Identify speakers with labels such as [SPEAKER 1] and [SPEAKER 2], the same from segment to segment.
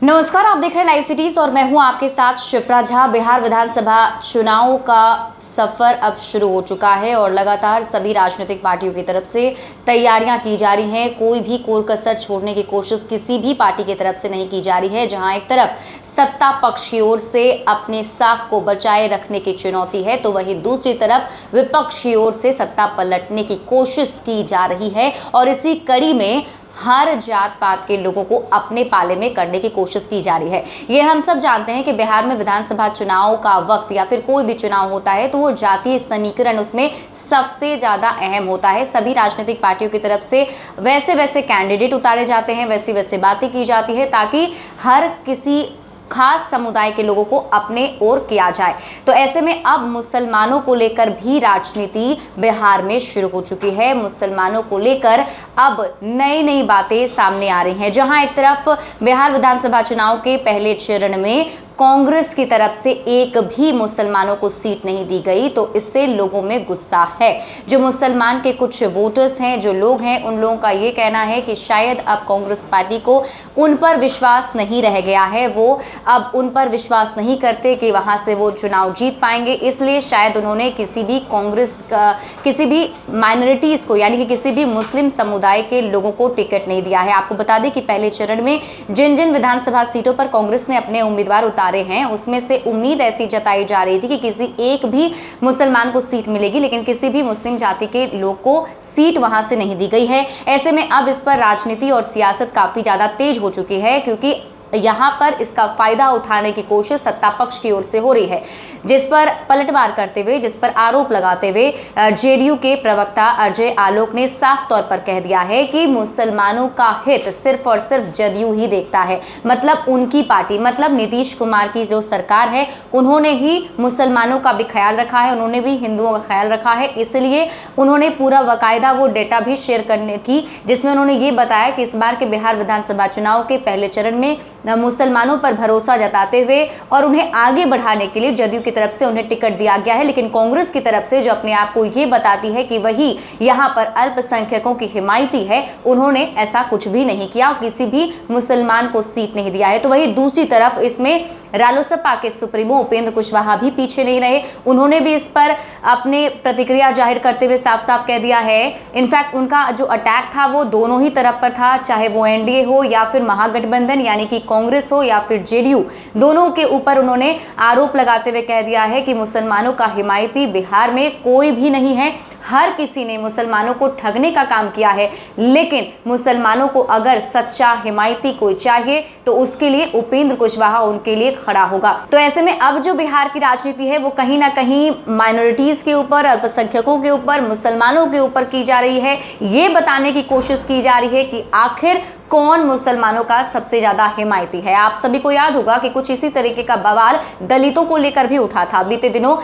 [SPEAKER 1] नमस्कार, आप देख रहे हैं लाइव सिटीज और मैं हूं आपके साथ शिप्रा झा। बिहार विधानसभा चुनाव का सफर अब शुरू हो चुका है और लगातार सभी राजनीतिक पार्टियों की तरफ से तैयारियां की जा रही हैं। कोई भी कोर कसर छोड़ने की कोशिश किसी भी पार्टी की तरफ से नहीं की जा रही है। जहां एक तरफ सत्ता पक्ष की ओर से अपने साख को बचाए रखने की चुनौती है, तो वहीं दूसरी तरफ विपक्ष की ओर से सत्ता पलटने की कोशिश की जा रही है। और इसी कड़ी में हर जात पात के लोगों को अपने पाले में करने की कोशिश की जा रही है। ये हम सब जानते हैं कि बिहार में विधानसभा चुनाव का वक्त या फिर कोई भी चुनाव होता है तो वो जातीय समीकरण उसमें सबसे ज्यादा अहम होता है। सभी राजनीतिक पार्टियों की तरफ से वैसे वैसे कैंडिडेट उतारे जाते हैं, वैसी वैसे बातें की जाती है ताकि हर किसी खास समुदाय के लोगों को अपने ओर किया जाए। तो ऐसे में अब मुसलमानों को लेकर भी राजनीति बिहार में शुरू हो चुकी है। मुसलमानों को लेकर अब नई नई बातें सामने आ रही हैं। जहां एक तरफ बिहार विधानसभा चुनाव के पहले चरण में कांग्रेस की तरफ से एक भी मुसलमानों को सीट नहीं दी गई, तो इससे लोगों में गुस्सा है। जो मुसलमान के कुछ वोटर्स हैं, जो लोग हैं, उन लोगों का ये कहना है कि शायद अब कांग्रेस पार्टी को उन पर विश्वास नहीं रह गया है। वो अब उन पर विश्वास नहीं करते कि वहां से वो चुनाव जीत पाएंगे, इसलिए शायद उन्होंने किसी भी कांग्रेस का किसी भी माइनॉरिटीज को यानी कि किसी भी मुस्लिम समुदाय के लोगों को टिकट नहीं दिया है। आपको बता दें कि पहले चरण में जिन जिन विधानसभा सीटों पर कांग्रेस ने अपने उम्मीदवार उतारे हैं, उसमें से उम्मीद ऐसी जताई जा रही थी कि किसी एक भी मुसलमान को सीट मिलेगी, लेकिन किसी भी मुस्लिम जाति के लोग को सीट वहां से नहीं दी गई है। ऐसे में अब इस पर राजनीति और सियासत काफी ज्यादा तेज हो चुकी है, क्योंकि यहां पर इसका फायदा उठाने की कोशिश सत्ता पक्ष की ओर से हो रही है, जिस पर पलटवार करते हुए, जिस पर आरोप लगाते हुए जेडीयू के प्रवक्ता अजय आलोक ने साफ तौर पर कह दिया है कि मुसलमानों का हित सिर्फ और सिर्फ जदयू ही देखता है। मतलब उनकी पार्टी, मतलब नीतीश कुमार की जो सरकार है, उन्होंने ही मुसलमानों का भी ख्याल रखा है, उन्होंने भी हिंदुओं का ख्याल रखा है। इसलिए उन्होंने पूरा बाकायदा वो डेटा भी शेयर करने की, जिसमें उन्होंने ये बताया कि इस बार के बिहार विधानसभा चुनाव के पहले चरण में मुसलमानों पर भरोसा जताते हुए और उन्हें आगे बढ़ाने के लिए जदयू की तरफ से उन्हें टिकट दिया गया है। लेकिन कांग्रेस की तरफ से, जो अपने आप को ये बताती है कि वही यहां पर अल्पसंख्यकों की हिमायती है, उन्होंने ऐसा कुछ भी नहीं किया, किसी भी मुसलमान को सीट नहीं दिया है। तो वही दूसरी तरफ इसमें रालोसपा के सुप्रीमो उपेंद्र कुशवाहा भी पीछे नहीं रहे। उन्होंने भी इस पर अपने प्रतिक्रिया जाहिर करते हुए साफ साफ कह दिया है। इनफैक्ट उनका जो अटैक था वो दोनों ही तरफ पर था, चाहे वो एनडीए हो या फिर महागठबंधन यानी कि कांग्रेस हो या फिर जेडीयू, दोनों के ऊपर उन्होंने आरोप लगाते हुए कह दिया है कि मुसलमानों का हिमायती बिहार में कोई भी नहीं है। हर किसी ने मुसलमानों को ठगने का काम किया है, लेकिन मुसलमानों को अगर सच्चा हिमायती कोई चाहिए तो उसके लिए उपेंद्र कुशवाहा उनके लिए खड़ा होगा। तो ऐसे में अब जो बिहार की राजनीति है वो कहीं ना कहीं माइनॉरिटीज के ऊपर, अल्पसंख्यकों के ऊपर, मुसलमानों के ऊपर की जा रही है। ये बताने की कोशिश की जा रही है कि आखिर कौन मुसलमानों का सबसे ज्यादा हिमायती है। आप सभी को याद होगा कि कुछ इसी तरीके का बवाल दलितों को लेकर भी उठा था। बीते दिनों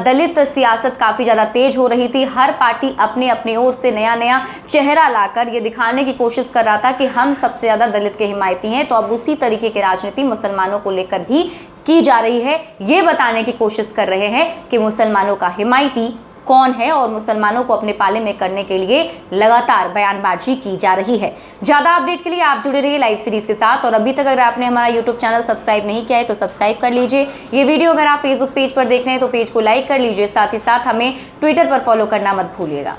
[SPEAKER 1] दलित सियासत काफी ज्यादा तेज हो रही थी। हर पार्टी अपने अपने ओर से नया नया चेहरा लाकर ये दिखाने की कोशिश कर रहा था कि हम सबसे ज्यादा दलित के हिमायती हैं। तो अब उसी तरीके की राजनीति मुसलमानों को लेकर भी की जा रही है। ये बताने की कोशिश कर रहे हैं कि मुसलमानों का हिमायती कौन है और मुसलमानों को अपने पाले में करने के लिए लगातार बयानबाजी की जा रही है। ज्यादा अपडेट के लिए आप जुड़े रहिए लाइव सीरीज के साथ। और अभी तक अगर आपने हमारा यूट्यूब चैनल सब्सक्राइब नहीं किया है तो सब्सक्राइब कर लीजिए। ये वीडियो अगर आप फेसबुक पेज पर देख रहे हैं तो पेज को लाइक कर लीजिए। साथ ही साथ हमें ट्विटर पर फॉलो करना मत भूलिएगा।